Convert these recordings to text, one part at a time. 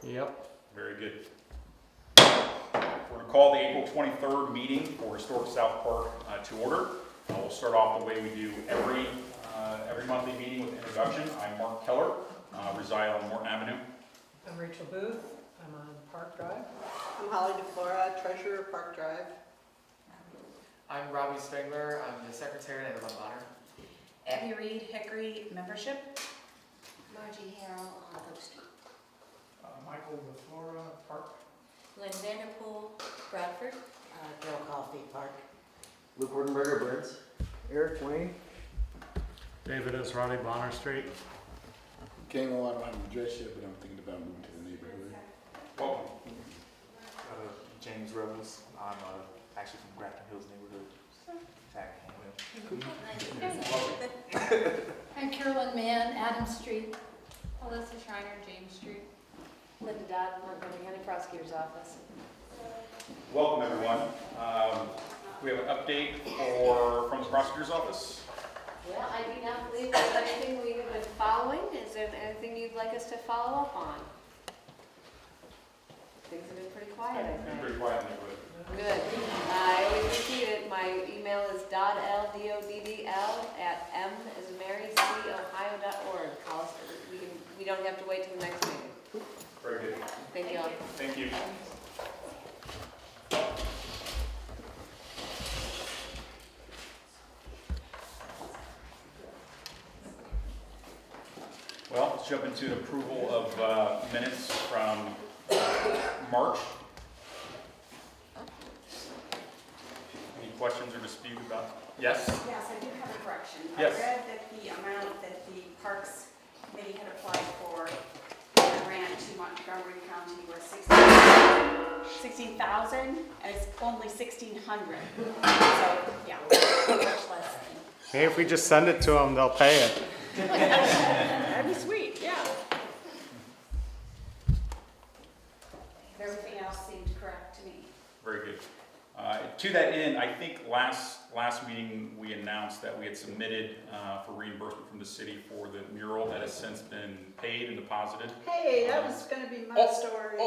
Yep. Very good. We're going to call the April 23rd meeting for Historic South Park to order. We'll start off the way we do every monthly meeting with introduction. I'm Mark Keller, reside on Morton Avenue. I'm Rachel Booth. I'm on Park Drive. I'm Holly DeFlora, treasurer of Park Drive. I'm Robbie Spengler. I'm the secretary and I live on Bonner. Abby Reed, Hickory membership. Margie Harrell on Oak Street. Michael LaFlora, Park. Lynn Vanderpool, Bradford. Bill Coffey, Park. Luke Wardenberger, Burns. Eric Wayne. David Esrati, Bonner Street. King, I don't have an address yet, but I'm thinking about moving to the neighborhood. Welcome. James Rose. I'm actually from Grafton Hills neighborhood. I'm Carolyn Mann, Adams Street. Alyssa Schreiner, James Street. Linda Dodd, Montgomery County Prosecutor's Office. Welcome, everyone. We have an update from the prosecutor's office. Well, I do not believe there's anything we have been following. Is there anything you'd like us to follow up on? Things have been pretty quiet, I It's been think. pretty quiet in the neighborhood. Good. I always repeat it. My email is doddl@m.as.mary.ohio.org. Call us. We don't have to wait till the next meeting. Very good. Thank you all. Thank you. Well, let's jump into the approval of minutes from March. Any questions or dispute about? Yes? Yes, I do have a correction. Yes. I read that the amount that the Parks Committee had applied for the grant to Montgomery County was $16,000, and it's only $1,600. So, yeah, much less. Hey, if we just send it to them, they'll pay it. That'd be sweet, yeah. Everything else seemed correct to me. Very good. To that end, I think last meeting we announced that we had submitted for reimbursement from the city for the mural that has since been paid and deposited. Hey, that was going to be my story.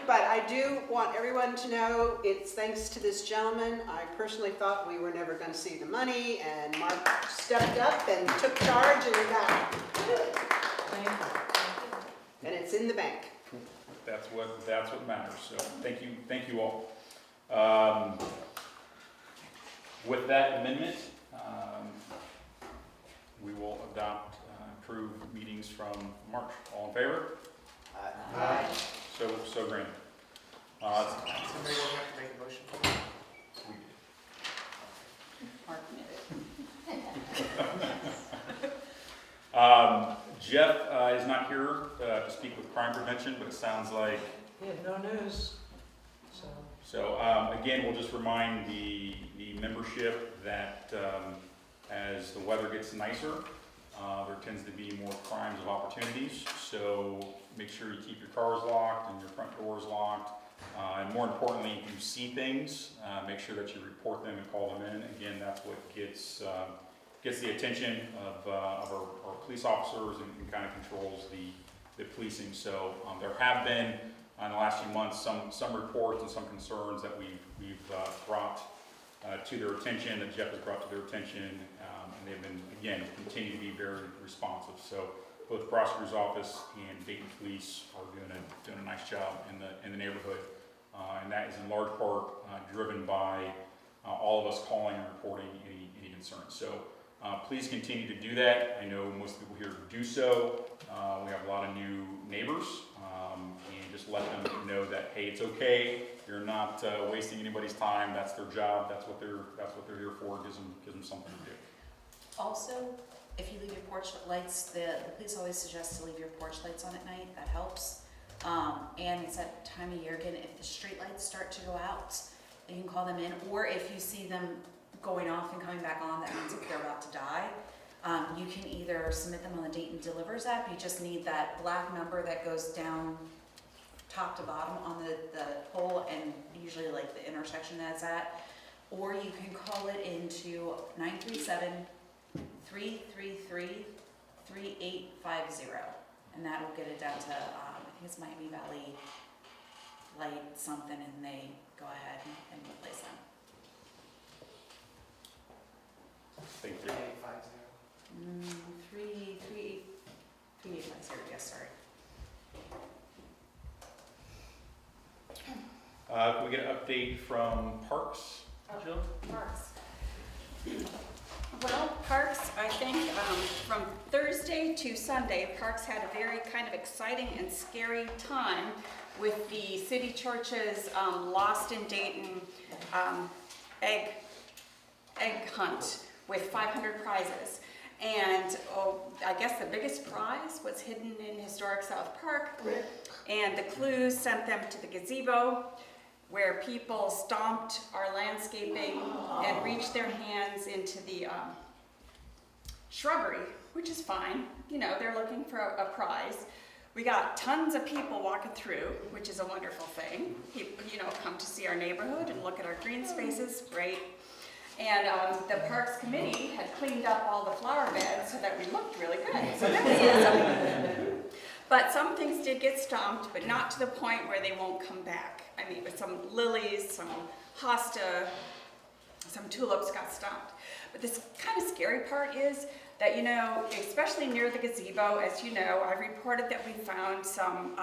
But I do want everyone to know it's thanks to this gentleman. I personally thought we were never going to see the money, and Mark stepped up and took charge, and we got it. And it's in the bank. That's what matters. So thank you all. With that amendment, we will adopt approved meetings from March. All in favor? Aye. So granted. Somebody will have to make a motion for it. Mark admitted. Jeff is not here to speak with crime prevention, but it sounds like. He had no news, so. So again, we'll just remind the membership that as the weather gets nicer, there tends to be more crimes of opportunities. So make sure you keep your cars locked and your front doors locked. And more importantly, if you see things, make sure that you report them and call them in. Again, that's what gets the attention of our police officers and kind of controls the policing. So there have been, in the last few months, some reports and some concerns that we've brought to their attention, that Jeff has brought to their attention, and they've been, again, continue to be very responsive. So both the prosecutor's office and Dayton Police are doing a nice job in the neighborhood, and that is in large part driven by all of us calling and reporting any concerns. So please continue to do that. I know most people here do so. We have a lot of new neighbors, and just let them know that, hey, it's okay. You're not wasting anybody's time. That's their job. That's what they're here for. Gives them something to do. Also, if you leave your porch lights, the police always suggest to leave your porch lights on at night. That helps. And it's that time of year again. If the street lights start to go out, you can call them in. Or if you see them going off and coming back on, that means they're about to die. You can either submit them on the Dayton Delivers app. You just need that black number that goes down top to bottom on the pole and usually like the intersection that's at. Or you can call it into 937-333-3850, and that will get it down to, I think it's Miami Valley light something, and they go ahead and replace them. Thank you. 3850. 3850, yes, sorry. Can we get an update from Parks? Jill? Parks. Well, Parks, I think from Thursday to Sunday, Parks had a very kind of exciting and scary time with the City Church's Lost in Dayton egg hunt with 500 prizes. And I guess the biggest prize was hidden in historic South Park. And the clues sent them to the gazebo, where people stomped our landscaping and reached their hands into the shrubbery, which is fine. You know, they're looking for a prize. We got tons of people walking through, which is a wonderful thing. People, you know, come to see our neighborhood and look at our green spaces, great. And the Parks Committee had cleaned up all the flower beds so that we looked really good. So that was awesome. But some things did get stomped, but not to the point where they won't come back. I mean, with some lilies, some hosta, some tulips got stomped. But this kind of scary part is that, you know, especially near the gazebo, as you know, I've reported that we found some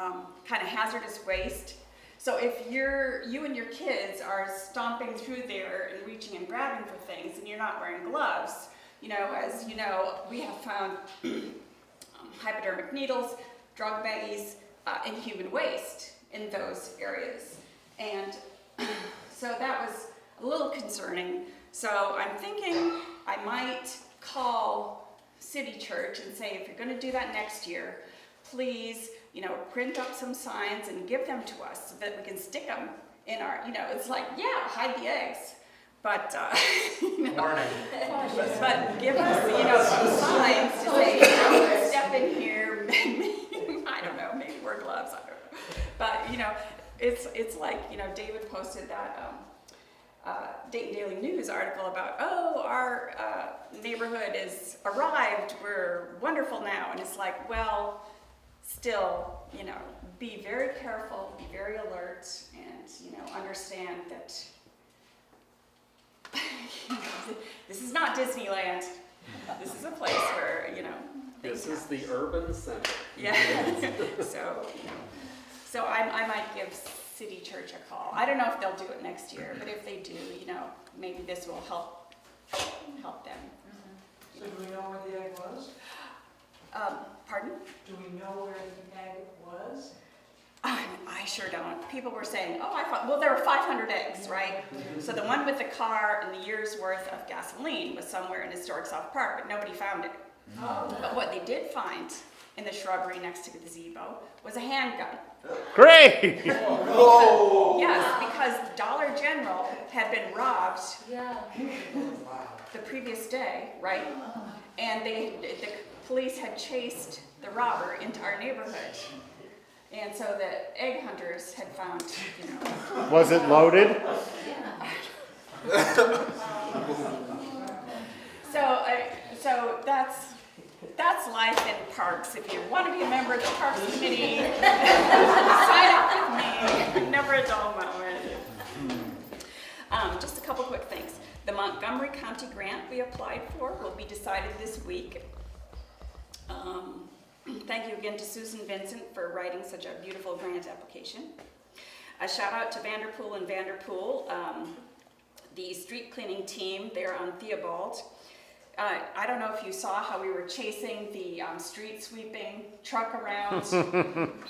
kind of hazardous waste. So if you and your kids are stomping through there and reaching and grabbing for things and you're not wearing gloves, you know, as you know, we have found hypodermic needles, drug baggies, and human waste in those areas. And so that was a little concerning. So I'm thinking I might call City Church and say, if you're going to do that next year, please, you know, print up some signs and give them to us so that we can stick them in our, you know, it's like, yeah, hide the eggs. But, you know, but give us, you know, some signs to say, don't step in here, I don't know, maybe wear gloves, I don't know. But, you know, it's like, you know, David posted that Dayton Daily News article about, oh, our neighborhood is arrived, we're wonderful now. And it's like, well, still, you know, be very careful, be very alert, and, you know, understand that this is not Disneyland. This is a place where, you know, This is the urban center. yeah. So, you know, so I might give City Church a call. I don't know if they'll do it next year, but if they do, you know, maybe this will help them. So do we know where the egg was? Pardon? Do we know where the egg was? I sure don't. People were saying, oh, I thought, well, there were 500 eggs, right? So the one with the car and the year's worth of gasoline was somewhere in historic South Park, but nobody found it. But what they did find in the shrubbery next to the gazebo was a handgun. Great! Yes, because Dollar General had been robbed the previous day, right? And the police had chased the robber into our neighborhood. And so the egg hunters had found, you know. Was it loaded? So that's life in parks. If you want to be a member of the Parks Committee, sign up with me. Never a dull moment. Just a couple quick things. The Montgomery County grant we applied for will be decided this week. Thank you again to Susan Vincent for writing such a beautiful grant application. A shout out to Vanderpool and Vanderpool, the street cleaning team there on Theobald. I don't know if you saw how we were chasing the street sweeping truck around.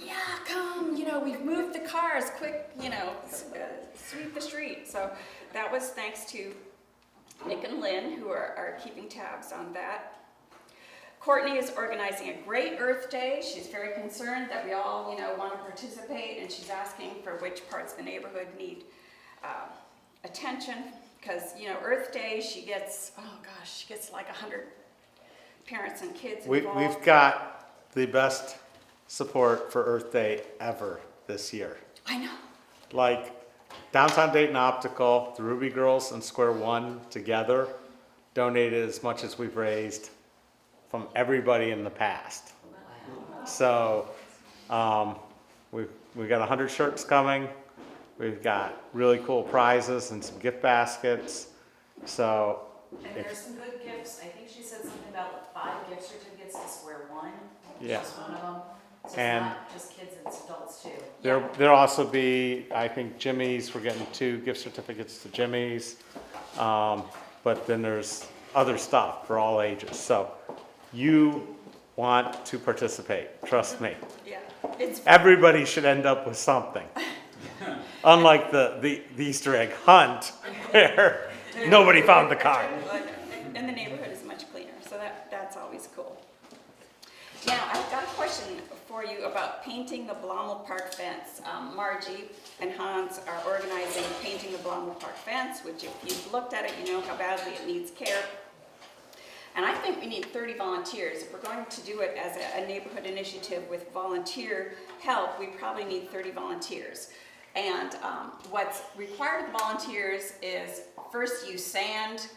Yeah, come, you know, we've moved the cars, quick, you know, sweep the street. So that was thanks to Nick and Lynn, who are keeping tabs on that. Courtney is organizing a great Earth Day. She's very concerned that we all, you know, want to participate, and she's asking for which parts of the neighborhood need attention. Because, you know, Earth Day, she gets like 100 parents and kids involved. We've got the best support for Earth Day ever this year. I know. Like Downtown Dayton Optical, the Ruby Girls, and Square One together donated as much as we've raised from everybody in the past. So we got 100 shirts coming. We've got really cool prizes and some gift baskets. So, And there's some good gifts. I think she said something about 5 gift certificates to Square One. Yeah. Just one of them. So it's And- not just kids, it's adults too. there'll also be, I think, Jimmy's. We're getting 2 gift certificates to Jimmy's. But then there's other stuff for all ages. So, you want to participate. Trust me. Yeah, it's Everybody should end up with something. Unlike the Easter egg hunt, where nobody found the card. And the neighborhood is much cleaner, so that's always cool. Now, I've got a question for you about painting the Blommel Park fence. Margie and Hans are organizing painting the Blommel Park fence, which if you've looked at it, you know how badly it needs care. And I think we need 30 volunteers. If we're going to do it as a neighborhood initiative with volunteer help, we probably need 30 volunteers. And what's required of the volunteers is first you sand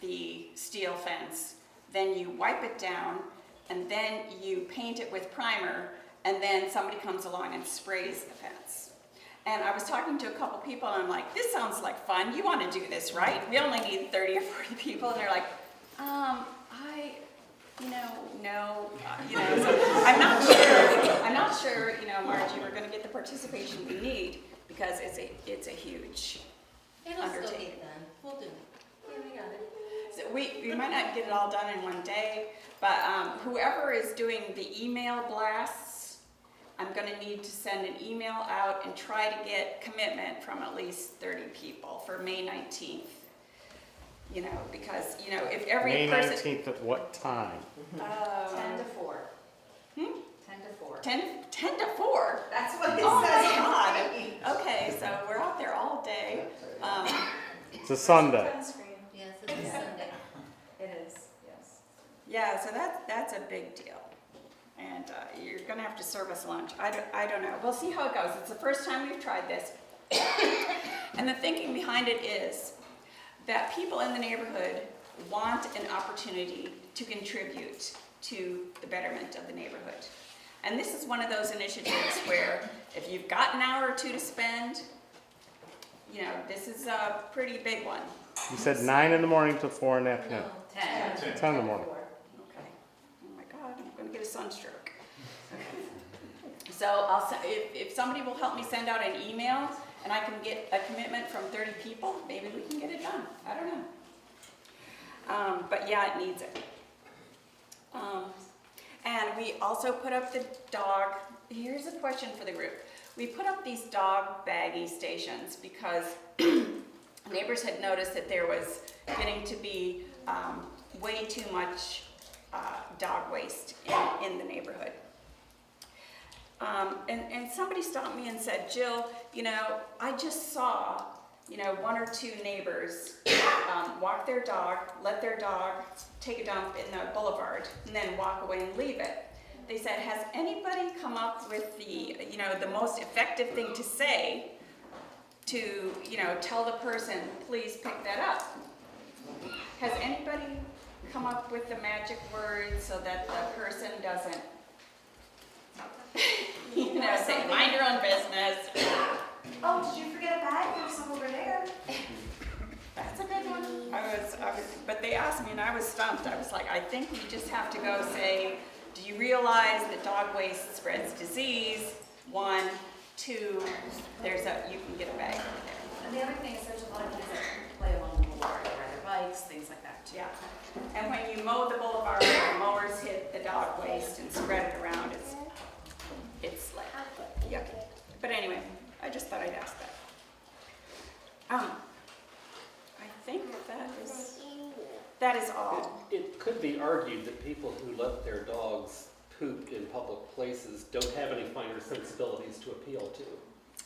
the steel fence, then you wipe it down, and then you paint it with primer, and then somebody comes along and sprays the fence. And I was talking to a couple people, and I'm like, this sounds like fun. You want to do this, right? We only need 30 or 40 people. And they're like, no, so I'm not sure, Margie, we're going to get the participation we need, because it's a huge It'll still undertaking. get done. We'll do it. Yeah, we got it. So we might not get it all done in one day, but whoever is doing the email blasts, I'm going to need to send an email out and try to get commitment from at least 30 people for May 19th. Because, if every May person... 19th at what time? 10 to 4. 10 to 4. 10 to 4? That's what it Oh says. my God. Okay, so we're out there all day. It's a Sunday. Yes, it's a Sunday. It is, yes. Yeah, so that's a big deal. And you're going to have to serve us lunch. I don't know. We'll see how it goes. It's the first time we've tried this. And the thinking behind it is that people in the neighborhood want an opportunity to contribute to the betterment of the neighborhood. And this is one of those initiatives where if you've got an hour or two to spend, this is a pretty big one. You said 9 in the morning to 4 in the afternoon. 10. 10 in the morning. Okay. Oh my God, I'm going to get a sunstroke. So if somebody will help me send out an email and I can get a commitment from 30 people, maybe we can get it done. I don't know. But yeah, it needs it. And we also put up the dog, here's a question for the group. We put up these dog baggie stations because neighbors had noticed that there was getting to be way too much dog waste in the neighborhood. And somebody stopped me and said, Jill, I just saw, 1 or 2 neighbors walk their dog, let their dog take a dump in the boulevard, and then walk away and leave it. They said, has anybody come up with the most effective thing to say to, tell the person, please pick that up? Has anybody come up with the magic word so that the person doesn't, say, mind your own business? Oh, did you forget a bag? There's some over there. That's a good one. But they asked me and I was stumped. I was like, I think we just have to go say, do you realize that dog waste spreads disease? 1, 2, you can get a bag over there. And the other thing is there's a lot of kids that play along the boulevard, ride their bikes, things like that too. Yeah. And when you mow the boulevard, the mowers hit the dog waste and spread it around. It's like yucky. But anyway, I just thought I'd ask that. I think that is all. It could be argued that people who let their dogs poop in public places don't have any finer sensibilities to appeal to.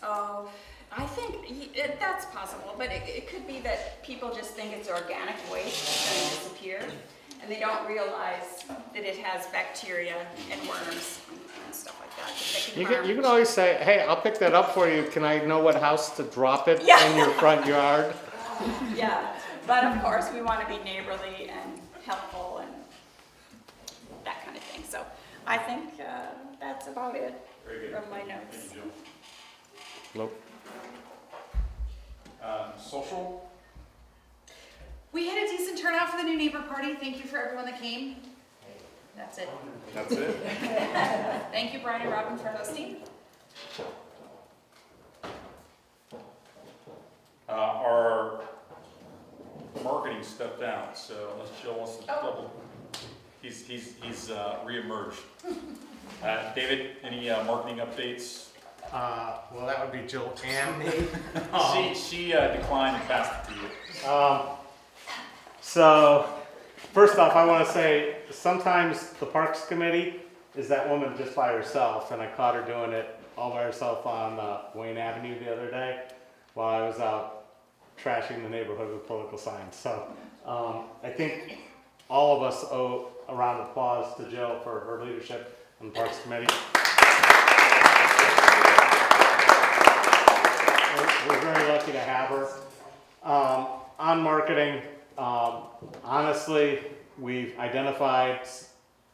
Oh, I think that's possible, but it could be that people just think it's organic waste that's going to disappear, and they don't realize that it has bacteria and worms and stuff like that that can harm. You can always say, hey, I'll pick that up for you. Can I know what house to drop it Yeah. in your front yard? Yeah, but of course we want to be neighborly and helpful and that kind of thing. So I think that's about it. Very good. from my notes. Thank you, Jill. Nope. Social? We had a decent turnout for the new neighbor party. Thank you for everyone that came. That's it. That's it? Thank you, Brian and Robin, for hosting. Our marketing stepped out, so unless Jill wants to double, he's reemerged. David, any marketing updates? Well, that would be Jill and me. She declined and passed it to you. So, first off, I want to say, sometimes the Parks Committee is that woman just by herself, and I caught her doing it all by herself on Wayne Avenue the other day while I was out trashing the neighborhood with political signs. So, I think all of us owe a round of applause to Jill for her leadership on the Parks Committee. We're very lucky to have her. On marketing, honestly, we've identified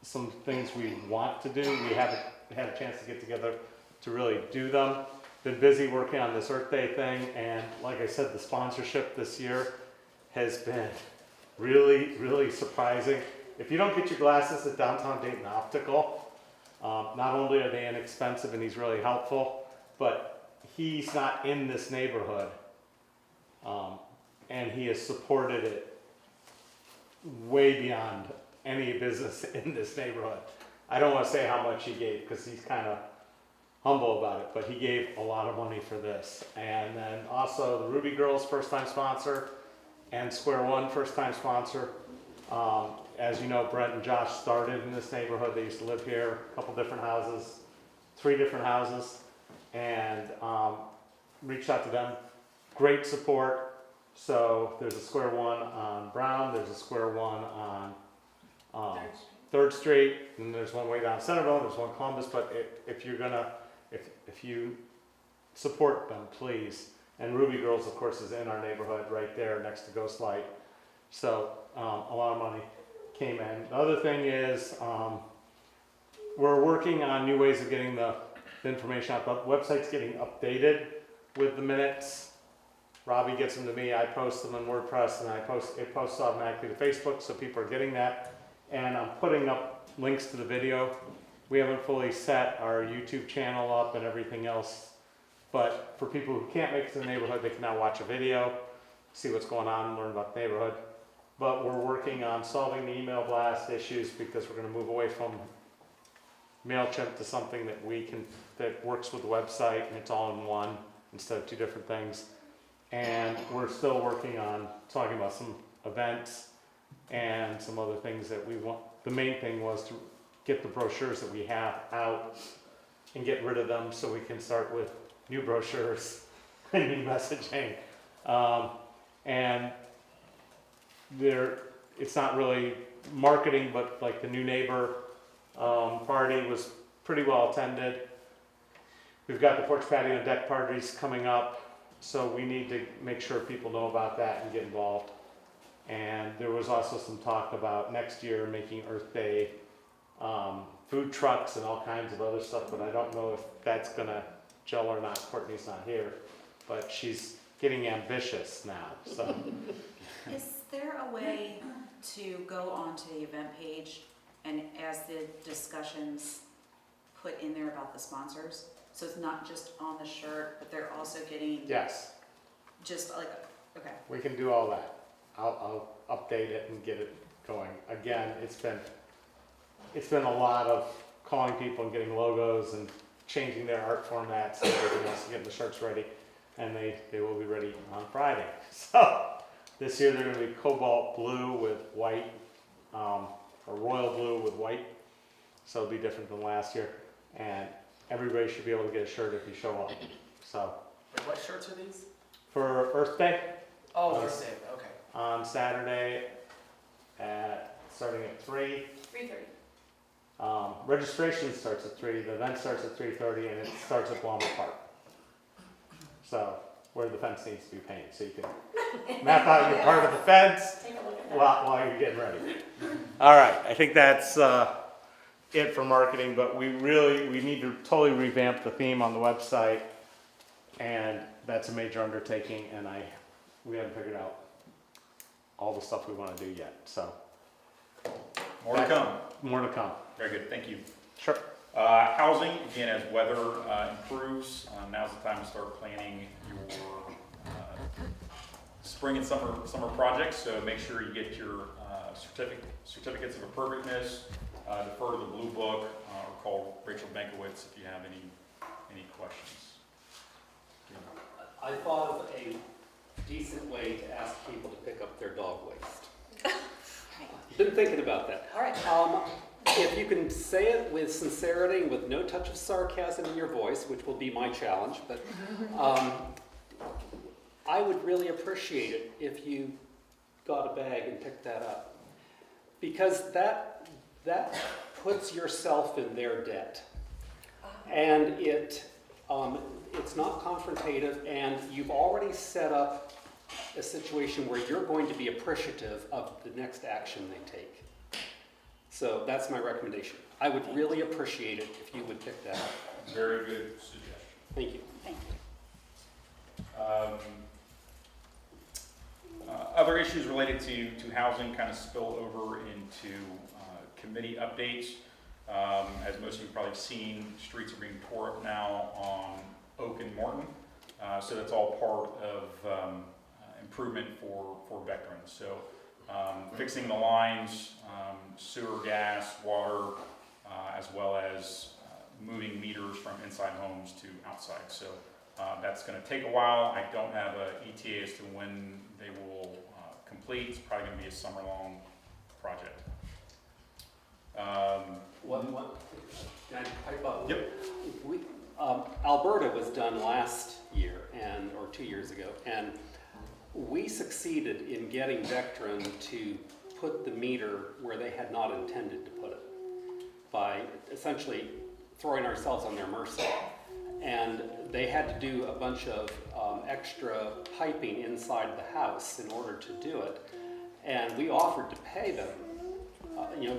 some things we want to do. We haven't had a chance to get together to really do them. Been busy working on this Earth Day thing, and like I said, the sponsorship this year has been really, really surprising. If you don't get your glasses at Downtown Dayton Optical, not only are they inexpensive and he's really helpful, but he's not in this neighborhood, and he has supported it way beyond any business in this neighborhood. I don't want to say how much he gave because he's kind of humble about it, but he gave a lot of money for this. And then also the Ruby Girls first-time sponsor and Square One first-time sponsor. As you know, Brent and Josh started in this neighborhood. They used to live here, a couple different houses, 3 different houses, and reached out to them. Great support. So there's a Square One on Brown, there's a Square One on 3rd Street, and there's one way down Centerville, there's one Columbus, but if you're gonna, if you support them, please. And Ruby Girls, of course, is in our neighborhood right there next to Ghost Light. So a lot of money came in. The other thing is we're working on new ways of getting the information out. The website's getting updated with the minutes. Robbie gets them to me, I post them in WordPress, and it posts automatically to Facebook, so people are getting that. And I'm putting up links to the video. We haven't fully set our YouTube channel up and everything else, but for people who can't make it to the neighborhood, they can now watch a video, see what's going on, and learn about the neighborhood. But we're working on solving the email blast issues because we're going to move away from MailChimp to something that works with the website and it's all in one instead of 2 different things. And we're still working on talking about some events and some other things that we want. The main thing was to get the brochures that we have out and get rid of them so we can start with new brochures and new messaging. And it's not really marketing, but like the new neighbor party was pretty well attended. We've got the porch patio and deck parties coming up, so we need to make sure people know about that and get involved. And there was also some talk about next year making Earth Day food trucks and all kinds of other stuff, but I don't know if that's gonna gel or not. Courtney's not here, but she's getting ambitious now, so. Is there a way to go onto the event page and as the discussions put in there about the sponsors? So it's not just on the shirt, but they're also getting Yes, just like, okay. we can do all that. I'll update it and get it going. Again, it's been a lot of calling people and getting logos and changing their art formats and everything else and getting the shirts ready. And they will be ready on Friday. So this year they're going to be cobalt blue with white, or royal blue with white. So it'll be different than last year. And everybody should be able to get a shirt if you show up. So Wait, what shirts are these? for Earth Day Oh, Earth Day, okay. on Saturday starting at 3. 3:30. Registration starts at 3, the event starts at 3:30, and it starts at Walmart Park. So, where the fence needs to be painted, so you can map out your part of the fence Take a look at that. while you're getting ready. All right, I think that's it for marketing, but we need to totally revamp the theme on the website, and that's a major undertaking, and we haven't figured out all the stuff we want to do yet, so. More to come. More to come. Very good, thank you. Sure. Housing, again, as weather improves, now's the time to start planning your spring and summer projects. So make sure you get your certificates of appropriateness, defer to the Blue Book, or call Rachel Bankowitz if you have any questions. I thought of a decent way to ask people to pick up their dog waste. Been thinking about that. All right. If you can say it with sincerity and with no touch of sarcasm in your voice, which will be my challenge, but I would really appreciate it if you got a bag and picked that up. Because that puts yourself in their debt. And it's not confrontative, and you've already set up a situation where you're going to be appreciative of the next action they take. So that's my recommendation. I would really appreciate it if you would pick that up. Very good suggestion. Thank you. Thank you. Other issues related to housing kind of spill over into committee updates. As most of you have probably seen, streets are being tore up now on Oak and Morton. So that's all part of improvement for veterans. So fixing the lines, sewer, gas, water, as well as moving meters from inside homes to outside. So that's going to take a while. I don't have an ETA as to when they will complete. It's probably going to be a summer-long project. Can I pipe up? Yep. Alberta was done last year or 2 years ago, and we succeeded in getting Vectren to put the meter where they had not intended to put it by essentially throwing ourselves on their mercy. And they had to do a bunch of extra piping inside the house in order to do it. And we offered to pay them.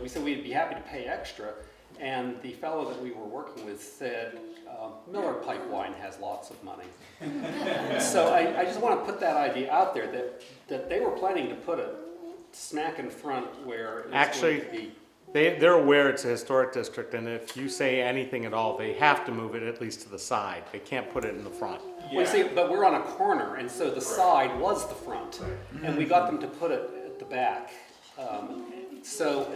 We said we'd be happy to pay extra. And the fellow that we were working with said, Miller Pipeline has lots of money. So I just want to put that idea out there that they were planning to put it smack in front where it's Actually, going to be. they're aware it's a historic district, and if you say anything at all, they have to move it at least to the side. They can't put it in the front. Well, see, but we're on a corner, and so the side was the front, and we got them to put it at the back. So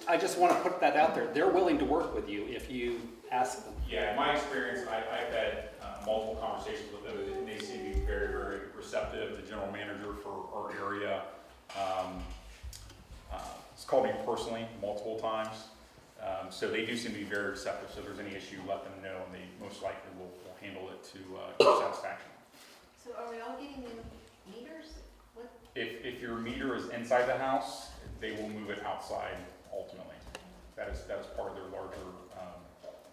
I just want to put that out there. They're willing to work with you if you ask them. Yeah, in my experience, I've had multiple conversations with them, and they seem to be very, very receptive. The general manager for our area has called me personally multiple times. So they do seem to be very receptive. So if there's any issue, let them know, and they most likely will handle it to your satisfaction. So are we all getting new meters? What? If your meter is inside the house, they will move it outside ultimately. That is part of their larger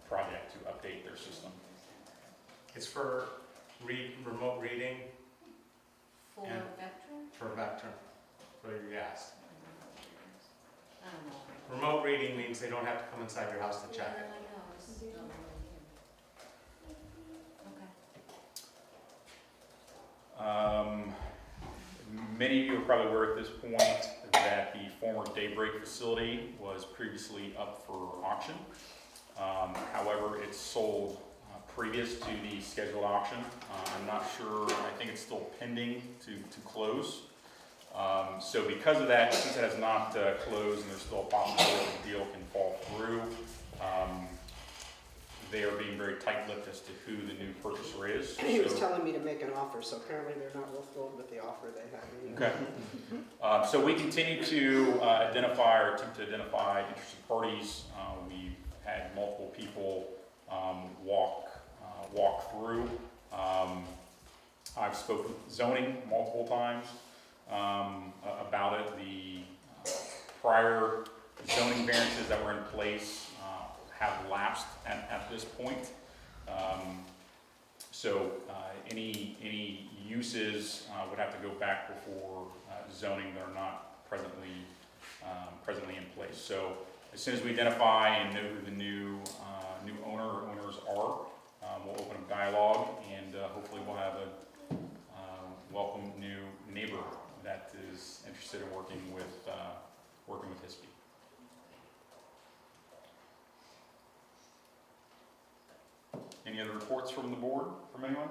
project to update their system. It's for remote reading For And- Vectren? for veteran, for your gas. I don't know. Remote reading means they don't have to come inside your house to check Yeah, it. I know. It's not really here. Many of you are probably aware at this point that the former Daybreak facility was previously up for auction. However, it's sold previous to the scheduled auction. I'm not sure, I think it's still pending to close. So because of that, since it has not closed and there's still a possibility the deal can fall through, they are being very tight-lipped as to who the new purchaser is. He was So- telling me to make an offer, so apparently they're not real thrilled with the offer they have. Okay. So we continue to identify or attempt to identify interested parties. We've had multiple people walk through. I've spoken with zoning multiple times about it. The prior zoning variances that were in place have lapsed at this point. So any uses would have to go back before zoning that are not presently in place. So as soon as we identify and know who the new owner or owners are, we'll open up dialogue, and hopefully we'll have a welcome new neighbor that is interested in working with HISP. Any other reports from the board, from anyone?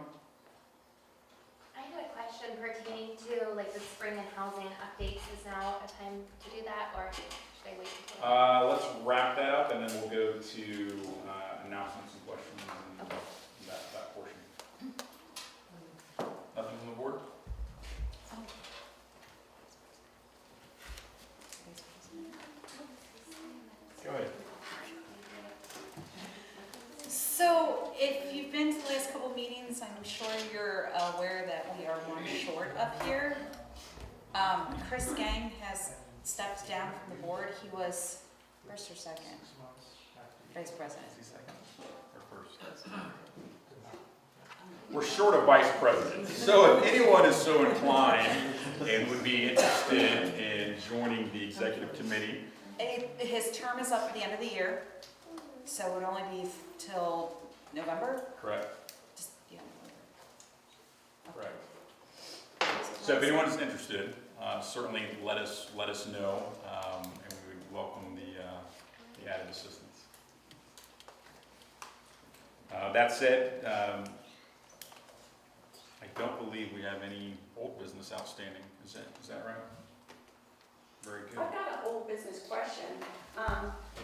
I had a question pertaining to like the spring and housing updates. Is now a time to do that, or should I wait until? Let's wrap that up, and then we'll go to announcements and questions and that portion. Nothing from the board? Go ahead. So if you've been to the last couple meetings, I'm sure you're aware that we are one short up here. Chris Gang has stepped down from the board. He was first or second? Vice president. Or first? We're short of vice president, so if anyone is so inclined and would be interested in joining the executive committee. His term is up at the end of the year, so it would only be till November? Correct. Just, yeah, November. Correct. So if anyone is interested, certainly let us know, and we would welcome the added assistance. That said, I don't believe we have any old business outstanding. Is that right? Very good. I've got an old business question.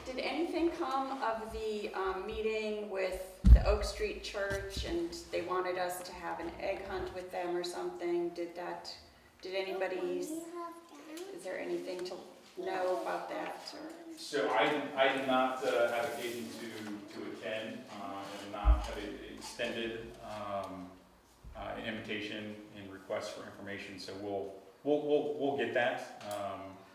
Did anything come of the meeting with the Oak Street Church, and they wanted us to have an egg hunt with them or something? Did anybody, is there anything to know about that? Or? So I did not have occasion to attend. I did not have an extended invitation and request for information. So we'll get that.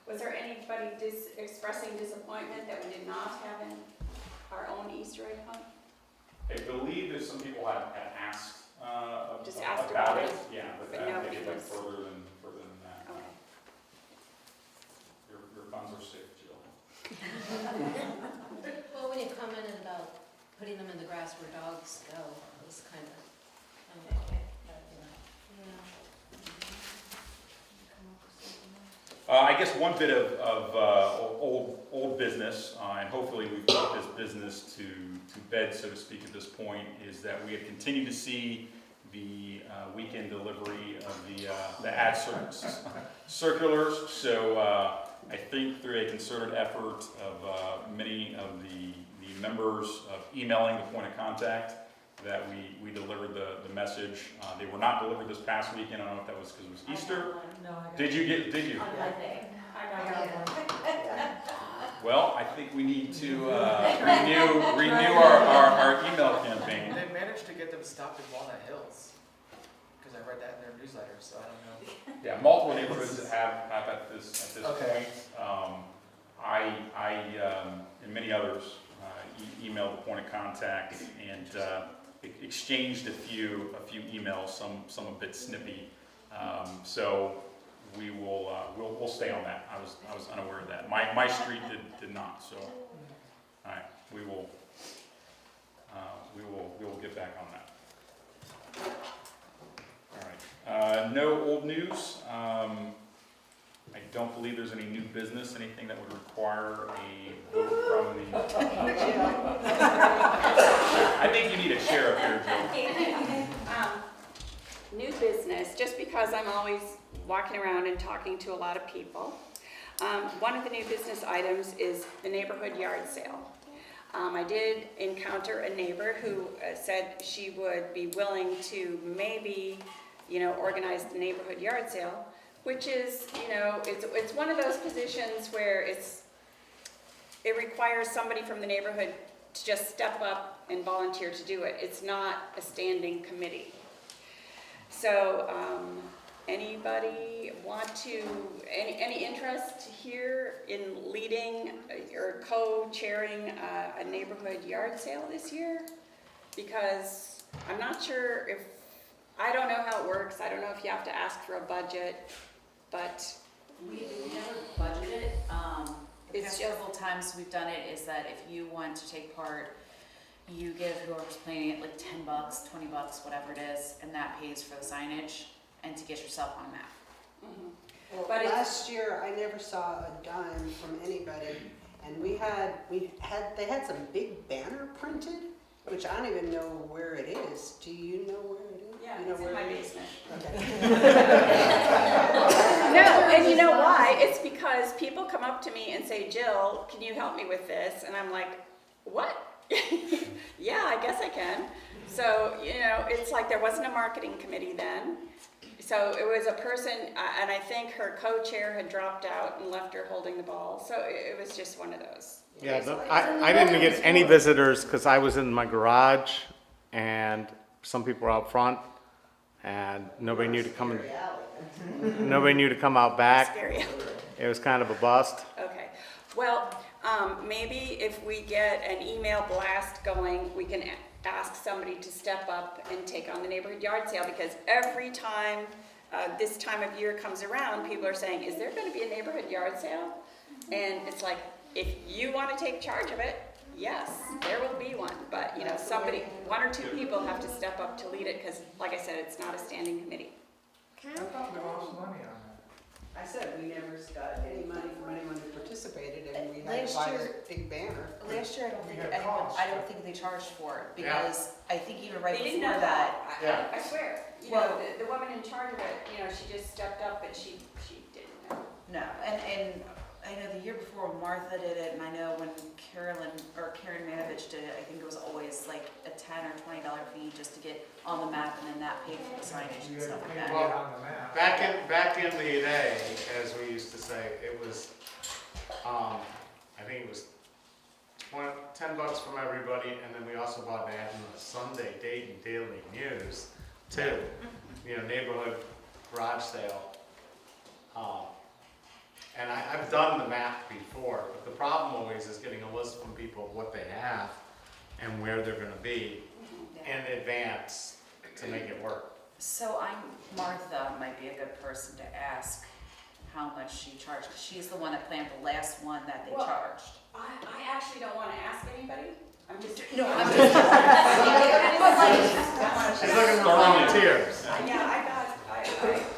Was there anybody expressing disappointment that we did not have our own Easter egg hunt? I believe that some people have asked Just asked about about it. it, Yeah, but but they nobody get like was- further than that. Okay. Your funds are safe, Jill. Well, when you commented about putting them in the grass where dogs go, it was kind of, I guess one bit of old business, and hopefully we've put this business to bed, so to speak, at this point, is that we have continued to see the weekend delivery of the ad circulars. So I think through a concerted effort of many of the members of emailing the point of contact, that we delivered the message. They were not delivered this past weekend. I don't know if that was because it was Easter. No, I got Did you? I got one. Well, I think we need to renew our email campaign. They managed to get them stopped in Walnut Hills, because I read that in their newsletter, so I don't know. Yeah, multiple neighborhoods that have at this Okay. point. I and many others emailed the point of contact and exchanged a few emails, some a bit snippy. So we'll stay on that. I was unaware of that. My street did not. So all right, we will get back on that. All right. No old news. I don't believe there's any new business, anything that would require a vote from the. I think you need a chair up here, Joe. New business, just because I'm always walking around and talking to a lot of people. One of the new business items is the neighborhood yard sale. I did encounter a neighbor who said she would be willing to maybe, organize the neighborhood yard sale, which is, it's one of those positions where it requires somebody from the neighborhood to just step up and volunteer to do it. It's not a standing committee. So, anybody want to, any interest here in leading or co-chairing a neighborhood yard sale this year? Because I'm not sure I don't know how it works. I don't know if you have to ask for a budget, but. We never budgeted, The It's past just, couple times we've done it is that if you want to take part, you give whoever's playing it like $10, $20, whatever it is, and that pays for the signage and to get yourself on a map. Well, But it's- last year, I never saw a dime from anybody, and they had some big banner printed, which I don't even know where it is. Do you know where it is? yeah, You know it's in where my it is? basement. Okay. No, and you know why? It's because people come up to me and say, Jill, can you help me with this? And I'm like, what? Yeah, I guess I can. So, it's like there wasn't a marketing committee then. So it was a person, and I think her co-chair had dropped out and left her holding the ball. So it was just one of those. Yeah, I didn't get any visitors because I was in my garage and some people were out front and nobody knew to come out back. Scary. It was kind of a bust. Okay. Well, maybe if we get an email blast going, we can ask somebody to step up and take on the neighborhood yard sale, because every time this time of year comes around, people are saying, is there going to be a neighborhood yard sale? And it's like, if you want to take charge of it, yes, there will be one. But, somebody, one or two people have to step up to lead it, because like I said, it's not a standing committee. I thought we lost money on that. I said we never got any money from anyone who participated, and we had to Last buy year- a big banner. Last year, I don't We think had anyone, costs. I don't think they charged for it because I think even right They didn't before know that. Yeah. I swear. Well- The woman in charge of it, she just stepped up and she didn't know. No, and I know the year before when Martha did it, and I know when Karen Manovich did it, I think it was always like a $10 or $20 fee just to get on the map, and then that paid for the signage You and stuff gotta like get that. on the map. Back in the day, as we used to say, it was, I think it was $10 from everybody, and then we also bought an ad in the Sunday Dayton Daily News too. Neighborhood garage sale. And I've done the map before, but the problem always is getting a list from people of what they have and where they're gonna be in advance to make it work. So Martha might be a good person to ask how much she charged, 'cause she's the one that planned the last one that they Well, charged. I actually don't want to ask anybody. I'm just. No, I'm just. But like, She's looking for volunteers. Yeah,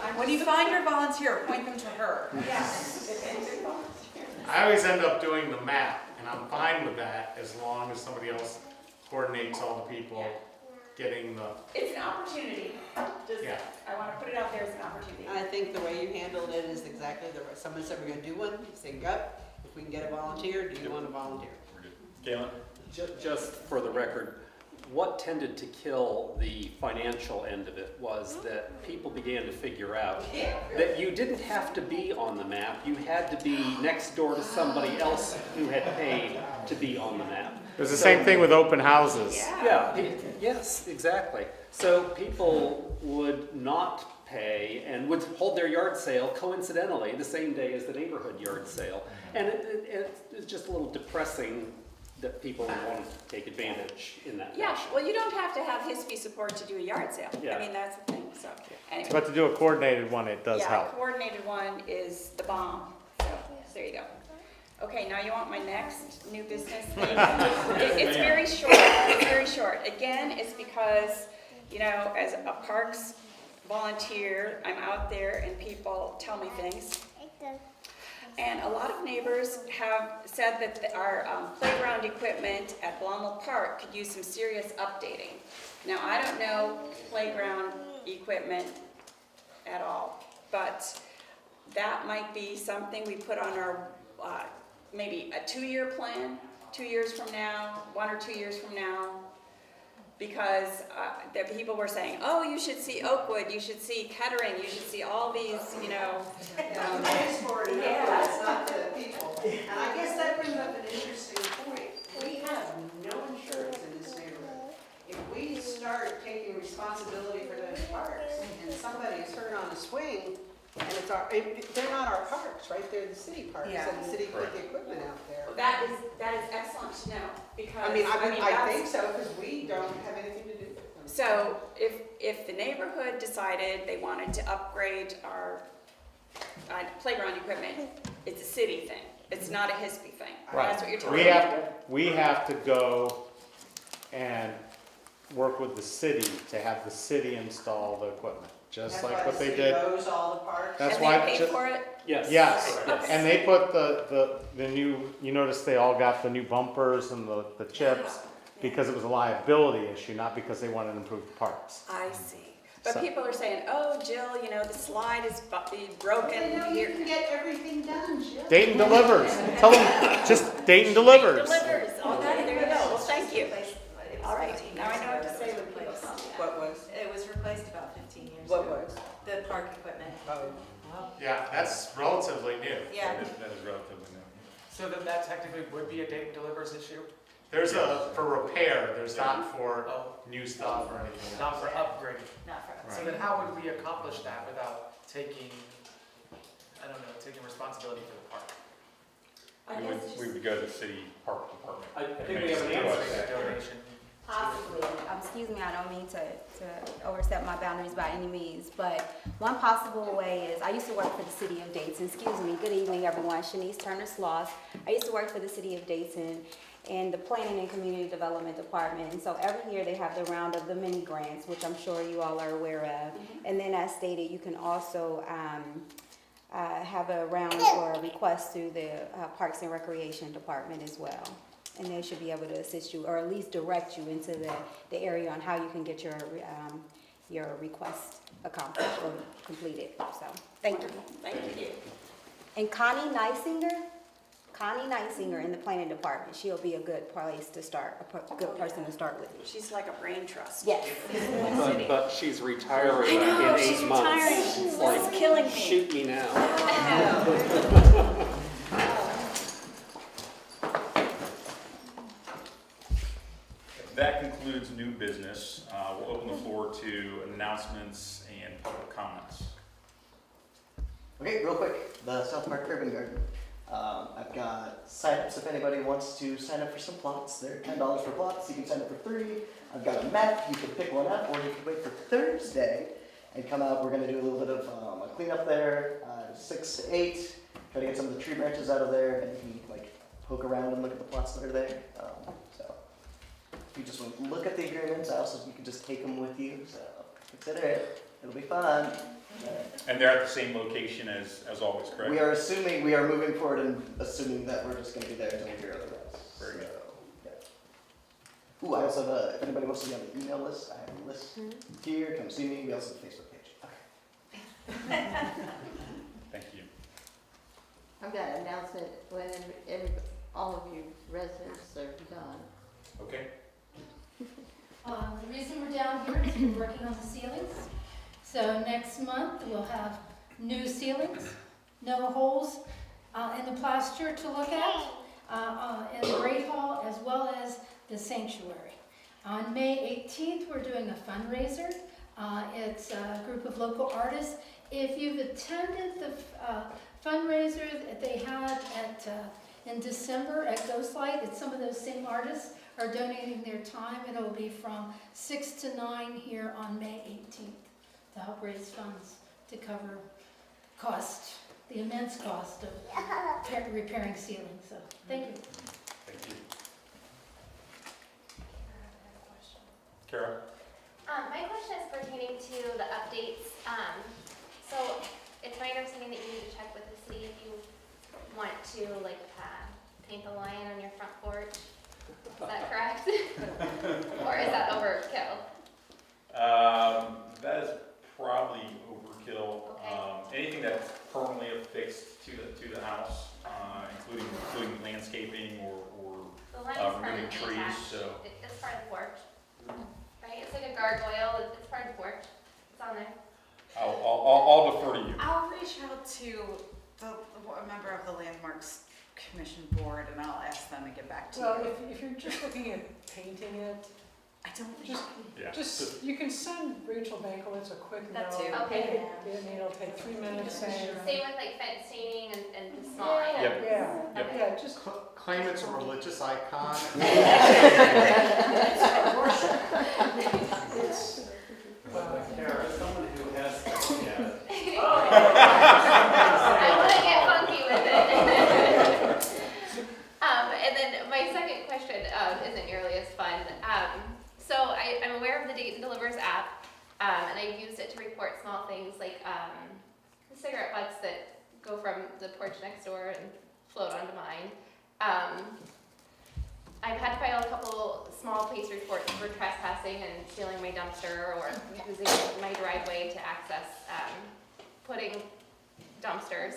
I'm when you find your volunteer, point them to her. Yes, if anybody volunteers. I always end up doing the map, and I'm fine with that as long as somebody else coordinates all the people getting the, It's an opportunity. Just, Yeah. I want to put it out there as an opportunity. I think the way you handled it is exactly the right. Someone said we're gonna do one, you say, yep, if we can get a volunteer, do you want to volunteer? Galen? Just for the record, what tended to kill the financial end of it was that people began to figure out that you didn't have to be on the map, you had to be next door to somebody else who had paid to be on the map. it was the same thing with open houses. Yeah, yes, exactly. So people would not pay and would hold their yard sale coincidentally the same day as the neighborhood yard sale. And it's just a little depressing that people wanted to take advantage in that Yeah, fashion. well, you don't have to have HISP support to do a yard sale. Yeah. I mean, that's the thing, so, anyway. But to do a coordinated one, it does Yeah, a help. coordinated one is the bomb, so, there you go. Okay, now you want my next new business thing? It's very short, Again, it's because, as a parks volunteer, I'm out there and people tell me things. And a lot of neighbors have said that our playground equipment at Blondell Park could use some serious updating. Now, I don't know playground equipment at all, but that might be something we put on our, maybe a 2-year plan, 2 years from now, 1 or 2 years from now. Because the people were saying, oh, you should see Oakwood, you should see Kettering, you should see all these, It's for it, it's not the people. And I guess that brings up an interesting point. We have no insurance in this neighborhood. If we start taking responsibility for those parks and somebody is hurt on a swing, and they're not our parks, right? They're the city parks, Yeah. and the city put the equipment out there. that is excellent to know, because, I mean, I that's- think so, because we don't have anything to do with them. So if the neighborhood decided they wanted to upgrade our playground equipment, it's a city thing. It's not a HISP thing. Right. That's what you're telling me. We have to go and work with the city to have the city install the equipment, just like what they did. That's why the city owes all the parks. That's And why. they pay for it? Yes. Yes, Yes. and they put the new, you notice they all got the new bumpers and the chips because it was a liability issue, not because they wanted to improve the parks. I see. But So- people are saying, oh, Jill, the slide is broken They know you here. can get everything done, Jill. Dayton delivers. Tell them, just Dayton delivers. Delivers. Okay, there you go. Well, thank you. All right, now I know what to say when people come. What was? It was replaced about 15 years What ago. was? The park equipment. Oh. Yeah, that's relatively new. Yeah. That is relatively new. So then that technically would be a Dayton Delivers issue? There's for repair, there's not for Oh, new stuff or anything. not for upgrading. Not for us. So then how would we accomplish that without taking, I don't know, taking responsibility for the park? We would go to the city park department. I and think make we have some an answer requests. to that. Donation. Possibly, excuse me, I don't mean to overstep my boundaries by any means, but one possible way is, I used to work for the city of Dayton, excuse me, good evening everyone, Shanice Turner Sloss. I used to work for the city of Dayton in the Planning and Community Development Department, and so every year they have the round of the mini grants, which I'm sure you all are aware of. And then as stated, you can also have a round or a request through the Parks and Recreation Department as well. And they should be able to assist you, or at least direct you into the area on how you can get your request accomplished or completed, so, thank you. Thank you. And Connie Neisinger in the planning department, she'll be a good place to start, a good person to start with. She's like a brain trust. Yes. But she's retiring I know, in she's 8 months. retiring. It's This like, is killing me. shoot me now. That concludes new business. We'll open the floor to announcements and public comments. Okay, real quick, the South Park Urban Garden. I've got sign-ups if anybody wants to sign up for some plots. They're $10 for plots. You can sign up for 3. I've got a map. You can pick one up, or you can wait for Thursday and come out. We're going to do a little bit of a cleanup there, 6 to 8. Try to get some of the tree branches out of there, and you can poke around and look at the plots that are there. So if you just want to look at the agreements, you can just take them with you. So consider it. It'll be fun. And they're at the same location as always, correct? We are moving forward and assuming that we're just going to be there until we hear otherwise. Very good. Yeah. Ooh, I also have if anybody wants to be on the email list, I have a list here. Come see me. We also have a Facebook page. Okay. Thank you. I've got an announcement when all of you residents are done. Okay. The reason we're down here is we're working on the ceilings. So next month, we'll have new ceilings, no holes in the plaster to look at, in the Great Hall as well as the sanctuary. On May 18th, we're doing a fundraiser. It's a group of local artists. If you've attended the fundraiser that they had in December at Ghostlight, it's some of those same artists are donating their time. It'll be from 6 to 9 here on May 18th. To help raise funds to cover the immense cost of repairing ceilings. So, thank you. Thank you. Kara? My question is pertaining to the updates. So it's my understanding that you need to check with the city if you want to paint the lion on your front porch. Is that correct? Or is that overkill? That is probably overkill. Okay. Anything that's permanently affixed to the house, including landscaping or The line's removing permanently trees. attached. So It's part of the porch, right? It's like a gargoyle. It's part of the porch. It's on there. I'll defer to you. I'll reach out to a member of the Landmarks Commission Board and I'll ask them and get back to you. Well, if you're just looking at painting it, I don't think just, you can send Rachel Bankowitz a quick note. That too. Okay. It'll take 3 minutes saying. Same with fence staining and the small items. Yep. Yeah, just. Claim it's a religious icon. Kara, someone who has looked at it, I've used it to report small things like the cigarette butts that go from the porch next door and float onto mine. I've had to file a couple small police reports for trespassing and stealing my dumpster or using my driveway to access putting dumpsters,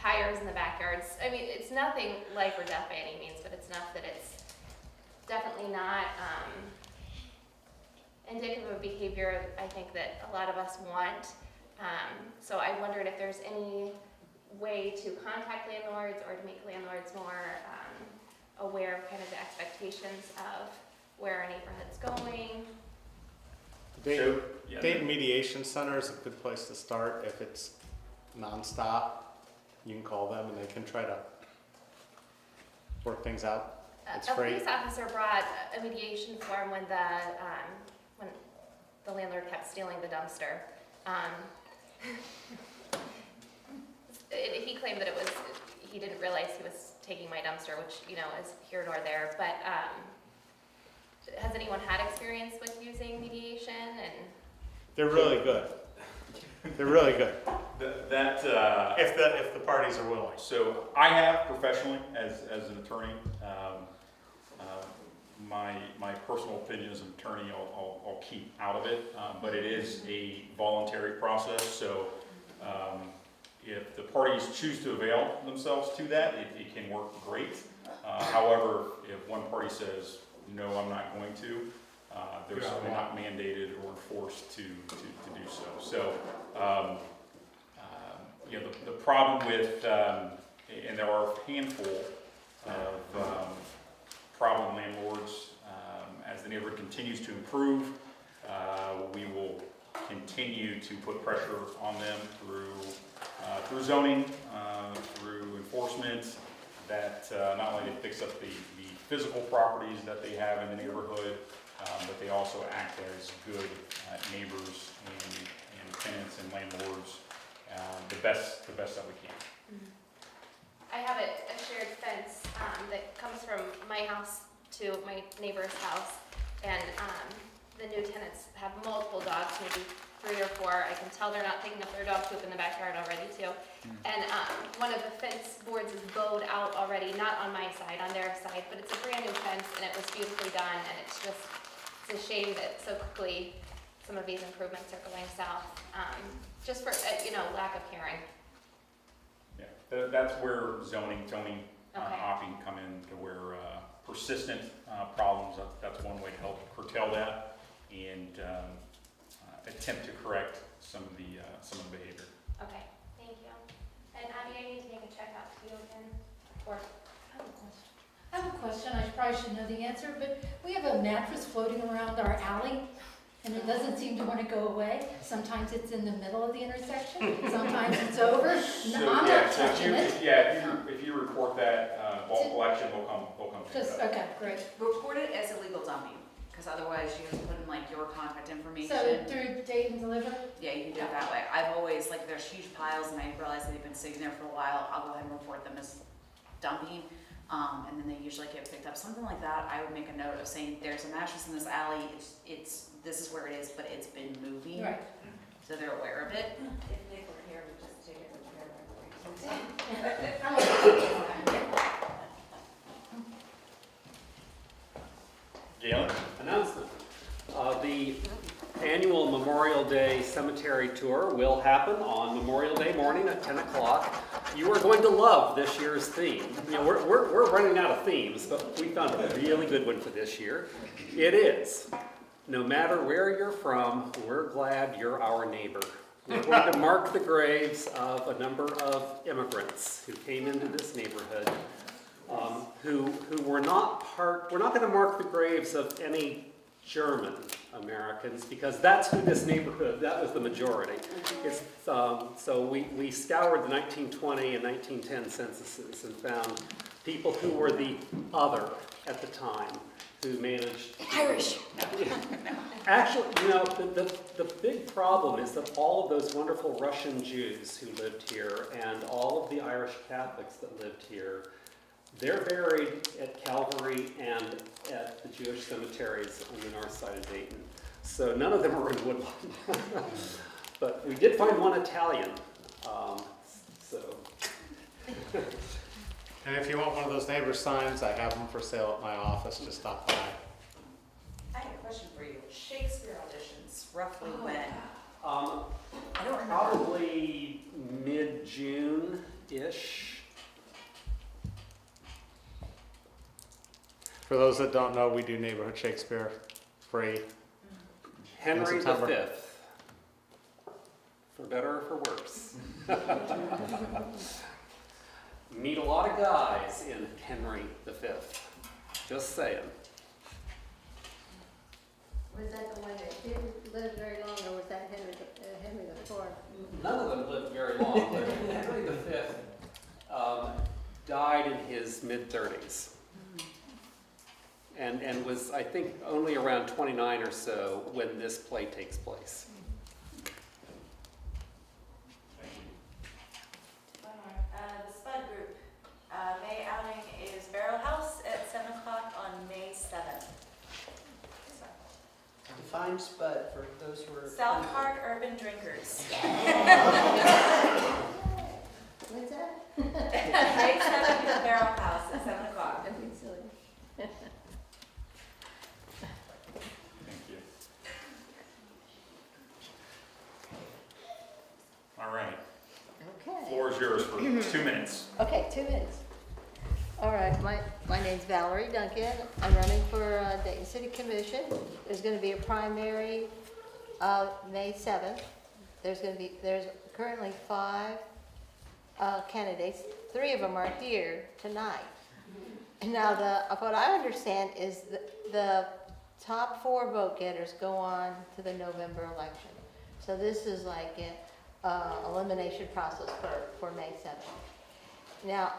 tires in the backyards. I mean, it's nothing life or death by any means, but it's enough that it's definitely not indicative of behavior I think that a lot of us want. So I wondered if there's any way to contact landlords or to make landlords more aware of kind of the expectations of where our neighborhood's going. Dayton, yeah. Dayton Mediation Center is a good place to start. If it's nonstop, you can call them and they can try to work things out. It's A free. police officer brought a mediation form when the landlord kept stealing the dumpster. He claimed that it was, he didn't realize he was taking my dumpster, which, you know, is here nor there, but has anyone had experience with using mediation? And They're really good. They're really good. That If the parties are willing. So I have professionally as an attorney. My personal opinion as an attorney, I'll keep out of it, but it is a voluntary process. So if the parties choose to avail themselves to that, it can work great. However, if one party says, no, I'm not going to, they're certainly not mandated or forced to do so. So, you know, the problem with, and there are a handful of problem landlords, as the neighborhood continues to improve, we will continue to put pressure on them through zoning, through enforcement, that not only they fix up the physical properties that they have in the neighborhood, but they also act as good neighbors and tenants and landlords, the best that we can. I have a shared fence that comes from my house to my neighbor's house, and the new tenants have multiple dogs, maybe 3 or 4. I can tell they're not picking up their dog poop in the backyard already too. And one of the fence boards is bowed out already, not on my side, on their side, but it's a brand new fence and it was beautifully done, and it's a shame that so quickly some of these improvements are going south, just for, you know, lack of hearing. Yeah, that's where zoning, Okay. opting come in, to where persistent problems, that's one way to help curtail that and attempt to correct some of the behavior. Okay, thank you. And Abby, I need to make a check out to you again, or, I have a question, I probably should know the answer, but we have a mattress floating around our alley, and it doesn't seem to want to go away. Sometimes it's in the middle of the intersection, sometimes it's over. No, I'm not touching it. If you report that, bulk collection, they'll come pick Just, it up. okay, great. Report it as illegal dumping, because otherwise you have to put in like your contact information. So through date and deliver? Yeah, you can do it that way. I've always, like, there's huge piles and I realize that they've been sitting there for a while, I'll go ahead and report them as dumping. And then they usually get picked up. Something like that, I would make a note of saying, there's a mattress in this alley, this is where it is, but it's been moving. Right. So they're aware of it. If Nick were here, we'd just take it to Galen? Announcement. The annual Memorial Day Cemetery Tour will happen on Memorial Day morning at 10 o'clock. You are going to love this year's theme. You know, we're running out of themes, but we found a really good one for this year. It is, no matter where you're from, we're glad you're our neighbor. We're going to mark the graves of a number of immigrants who came into this neighborhood, who were not we're not going to mark the graves of any German Americans, because that's who this neighborhood, that was the majority. It's, so we scoured the 1920 and 1910 censuses and found people who were the other at the time, who managed. Irish. Actually, you know, the big problem is that all of those wonderful Russian Jews who lived here and all of the Irish Catholics that lived here, they're buried at Calvary and at the Jewish cemeteries on the north side of Dayton. So none of them were in Woodlawn. But we did find one Italian. So And if you want one of those neighbor signs, I have them for sale at my office, just stop by. I have a question for you. Shakespeare auditions, roughly when? I don't remember. Probably mid-June-ish. For those that don't know, we do neighborhood Shakespeare free. Henry V. September. For better or for worse. Meet a lot of guys in Henry V. Just saying. Was that the one that didn't live very long, or was that Henry the Fourth? None of them lived very long, but Henry V died in his mid-30s. And was, I think, only around 29 or so when this play takes place. The Spud Group, May outing is Barrel House at 7 o'clock on May 7th. Define Spud for those who are. South Park Urban Drinkers. What's that? May 7th at Barrel House at 7 o'clock. That'd be silly. Thank you. All right, Okay. floor is yours for 2 minutes. Okay, 2 minutes. All right, my name's Valerie Duncan. I'm running for Dayton City Commission. There's going to be a primary May 7th. There's currently 5 candidates. 3 of them are here tonight. Now, what I understand is the top 4 vote getters go on to the November election. So this is like an elimination process for May 7th. Now,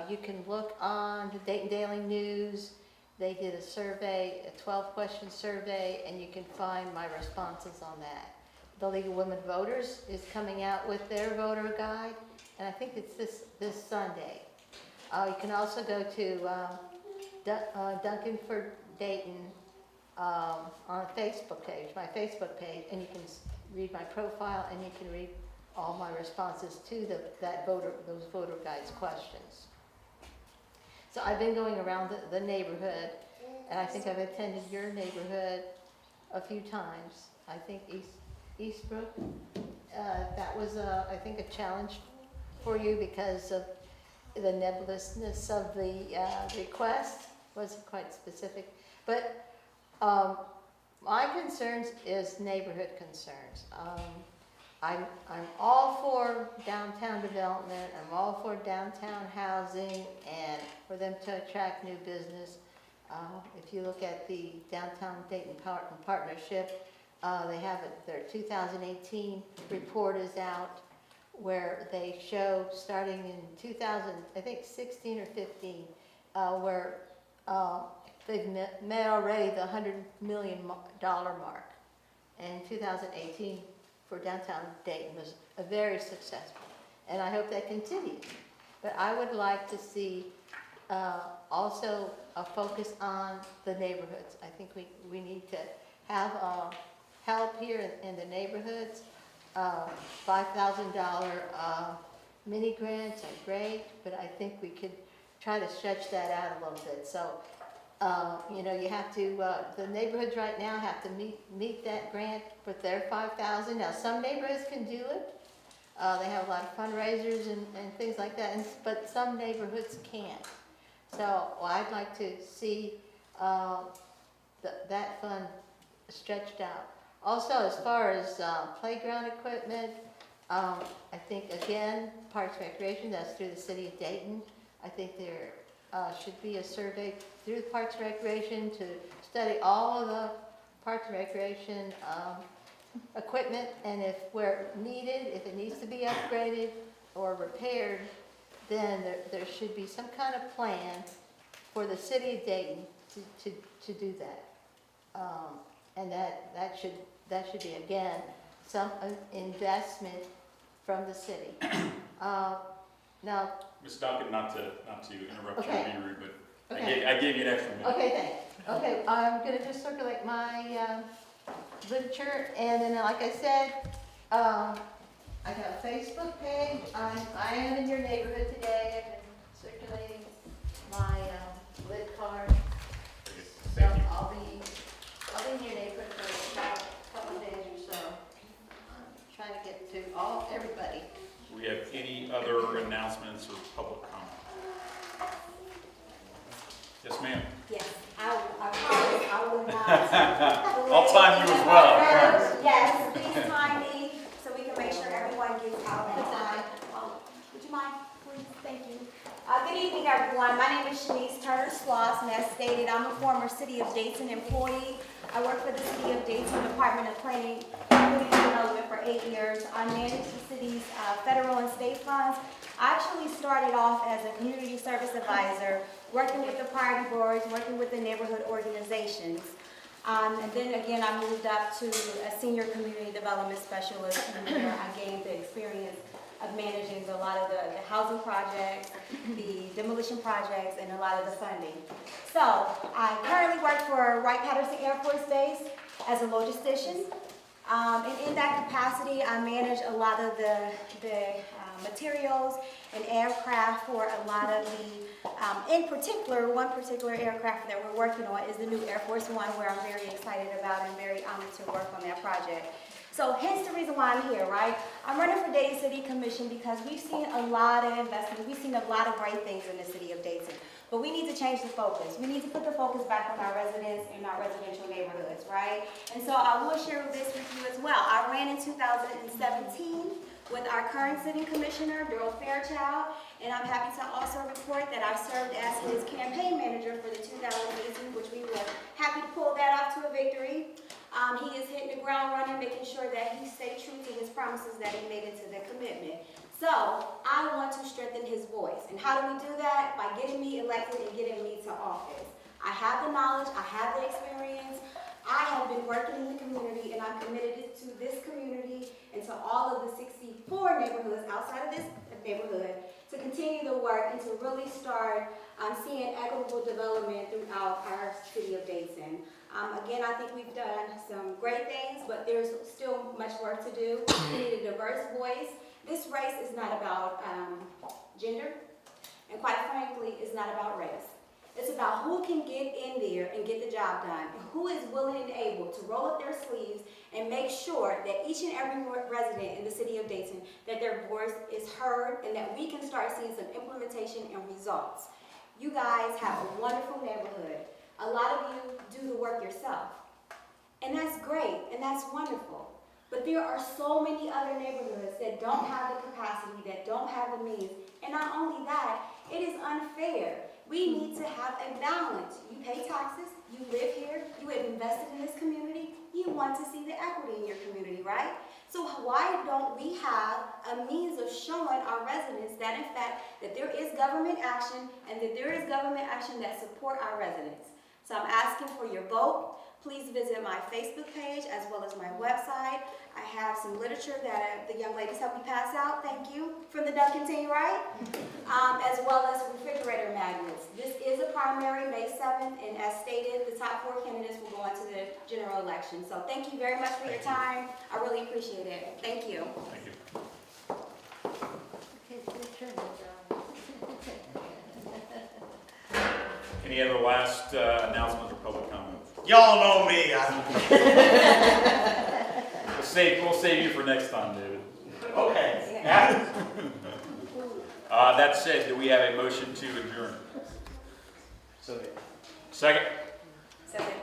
you can look on the Dayton Daily News. They did a survey, a 12-question survey, and you can find my responses on that. The League of Women Voters is coming out with their voter guide, and I think it's this Sunday. You can also go to Duncan for Dayton on a Facebook page, my Facebook page, and you can read my profile, and you can read all my responses to those voter guides questions. So I've been going around the neighborhood, and I think I've attended your neighborhood a few times. I think Eastbrook, that was I think a challenge for you because of the nebulousness of the request, wasn't quite specific. But my concerns is neighborhood concerns. I'm all for downtown development, I'm all for downtown housing and for them to attract new business. If you look at the Downtown Dayton Partnership, they have their 2018 report is out where they show starting in 2016 or 15, where they've met already the $100 million mark. And 2018 for downtown Dayton was very successful, and I hope that continues. But I would like to see also a focus on the neighborhoods. I think we need to have help here in the neighborhoods. $5,000 mini grants are great, but I think we could try to stretch that out a little bit. So, you have to, the neighborhoods right now have to meet that grant with their $5,000. Now, some neighborhoods can do it. They have a lot of fundraisers and things like that, but some neighborhoods can't. So I'd like to see that fund stretched out. Also, as far as playground equipment, I think, again, Parks and Recreation, that's through the city of Dayton. I think there should be a survey through Parks and Recreation to study all of the Parks and Recreation equipment, and if where needed, if it needs to be upgraded or repaired, then there should be some kind of plan for the city of Dayton to do that. And that should be, again, some investment from the city. Now, Ms. Duncan, not to interrupt you Okay. or be rude, but Okay. I gave you an extra minute. Okay, thanks. Okay, I'm gonna just circulate my literature, and then like I said, I got a Facebook page. I am in your neighborhood today. I've been circulating my lit card. So Thank you. I'll be in your neighborhood for about a couple of days or so. I'm trying to get to everybody. Do we have any other announcements or public comment? Yes, ma'am. Yes, I promise I will not. I'll time you as well, I promise. Yes, please time me so we can make sure everyone gets out on time. Would you mind, please? Thank you. Good evening, everyone. My name is Shanice Turner Sloss, and as stated, I'm a former City of Dayton employee. I work for the City of Dayton Department of Planning and Community Development for 8 years. I manage the city's federal and state funds. I actually started off as a community service advisor, working with the priority boards, working with the neighborhood organizations. And then again, I moved up to a senior community development specialist, where I gained the experience of managing a lot of the housing projects, the demolition projects, and a lot of the funding. So I currently work for Wright-Patterson Air Force Base as a logistician. And in that capacity, I manage a lot of the materials and aircraft for a lot of the, in particular, one particular aircraft that we're working on is the new Air Force One, where I'm very excited about and very honored to work on that project. So hence the reason why I'm here, right? I'm running for Dayton City Commission because we've seen a lot of investment. We've seen a lot of great things in the city of Dayton. But we need to change the focus. We need to put the focus back on our residents and our residential neighborhoods, right? And so I will share this with you as well. I ran in 2017 with our current sitting commissioner, Daryl Fairchild, and I'm happy to also report that I served as his campaign manager for the 2018, which we were happy to pull that off to a victory. He is hitting the ground running, making sure that he stayed true to his promises that he made into the commitment. So I want to strengthen his voice. And how do we do that? By getting me elected and getting me to office. I have the knowledge, I have the experience. I have been working in the community, and I'm committed to this community and to all of the 64 neighborhoods outside of this neighborhood to continue the work and to really start seeing equitable development throughout our city of Dayton. Again, I think we've done some great things, but there's still much work to do. We need a diverse voice. This race is not about gender, and quite frankly, it's not about race. It's about who can get in there and get the job done, and who is willing and able to roll up their sleeves and make sure that each and every resident in the city of Dayton, that their voice is heard and that we can start seeing some implementation and results. You guys have a wonderful neighborhood. A lot of you do the work yourself, and that's great and that's wonderful. But there are so many other neighborhoods that don't have the capacity, that don't have the means, and not only that, it is unfair. We need to have a balance. You pay taxes, you live here, you have invested in this community, you want to see the equity in your community, right? So why don't we have a means of showing our residents that in fact, that there is government action and that there is government action that support our residents? So I'm asking for your vote. Please visit my Facebook page as well as my website. I have some literature that the young ladies helped me pass out, thank you, from the Duncan team, right? As well as refrigerator magnets. This is a primary, May 7th, and as stated, the top 4 candidates will go on to the general election. So thank you very much for your time. I really appreciate it. Thank you. Thank you. Okay, good turn, John. Any other last announcements or public comments? Y'all know me. We'll save you for next time, David. Okay. That said, do we have a motion to adjourn? So. Second? Second.